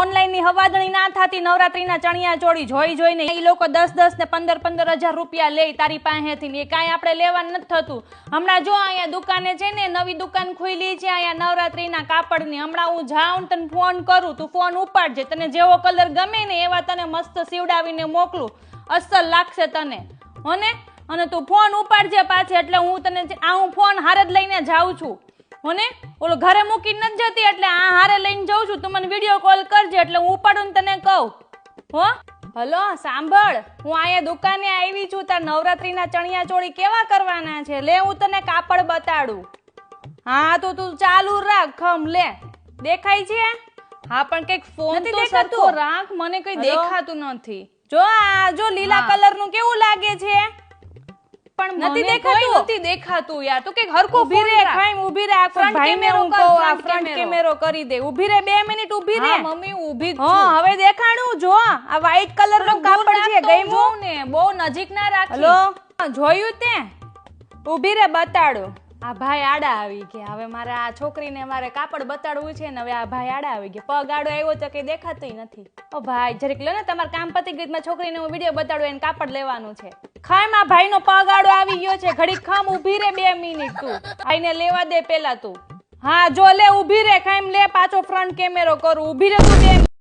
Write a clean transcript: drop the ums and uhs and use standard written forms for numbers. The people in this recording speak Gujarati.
ઓનલાઈન ની હવાદણી ના થાતી નવરાત્રીના ચણિયા ચોળી જોઈ જોઈને એ લોકો 10-10 ને 15-15 હજાર રૂપિયા લે તારી પાસેથી. એ કાંઈ આપણે લેવાનું નથી થતું. હમણાં જો અહીંયા દુકાને છે ને નવી દુકાન ખુલી છે અહીંયા નવરાત્રીના કાપડની. હમણાં હું જાઉં તને ફોન કરું, તું ફોન ઉપાડજે. તને જેવો કલર ગમે ને એવા તને મસ્ત સીવડાવીને મોકલું. અસલ લાગશે તને હોને. અને તું ફોન ઉપાડજે પાછી. એટલે હું તને હું ફોન હારે જ લઈને જાઉં છું હોને. ઓલો ઘરે મૂકીને નથી જતી એટલે આ હારે લઈને જાઉં છું. તું મને વિડીયો કોલ કરજે એટલે હું ઉપાડું તને કહું હો. હલો સાંભળ, હું અહીંયા દુકાને આવી છું. તાર નવરાત્રીના ચણિયા ચોળી કેવા કરવાના છે લે હું તને કાપડ બતાડું. હા તો તું ચાલુ રાખ. ખમ લે દેખાય છે? હા પણ કઈક ફોન તો સરખો રાખ, મને કઈ દેખાતું નથી. જો આ જો લીલા કલર નું કેવું લાગે છે પણ નથી દેખાતું યાર. તું કઈક હરખો ઊભી રે. ખાઈમ ઊભી રે. આ ફ્રન્ટ કેમેરો કહો, આ ફ્રન્ટ કેમેરો કરી દે. ઊભી રે 2 મિનિટ ઊભી રે. મમ્મી ઊભી જ છું. હા હવે દેખાણું જો આ વ્હાઈટ કલર નો કાપડ છે. ગમ્યું ને? બહુ નજીક ના રાખી. હલો જોયું તે? ઊભી રે બતાડો. આ ભાઈ આડા આવી ગયા. હવે મારે આ છોકરીને મારે કાપડ બતાડવું છે ને હવે આ ભાઈ આડા આવી ગયા. પગ આડો આવ્યો તો કઈ દેખાતું નથી. ઓ ભાઈ જરીક લો ને, તમારે કામ પતી ગયું. માં છોકરીને હું વિડીયો બતાડું એને કાપડ લેવાનું છે. ખામ આ ભાઈ નો પગ આડો આવી ગયો છે. ઘડીક ખામ ઊભી રે 2 મિનિટ. તું ભાઈને લેવા દે પેલા તું. હા જો લે ઊભી રે. ખામ લે પાછો ફ્રન્ટ કેમેરો કરું. ઊભી રે તું 2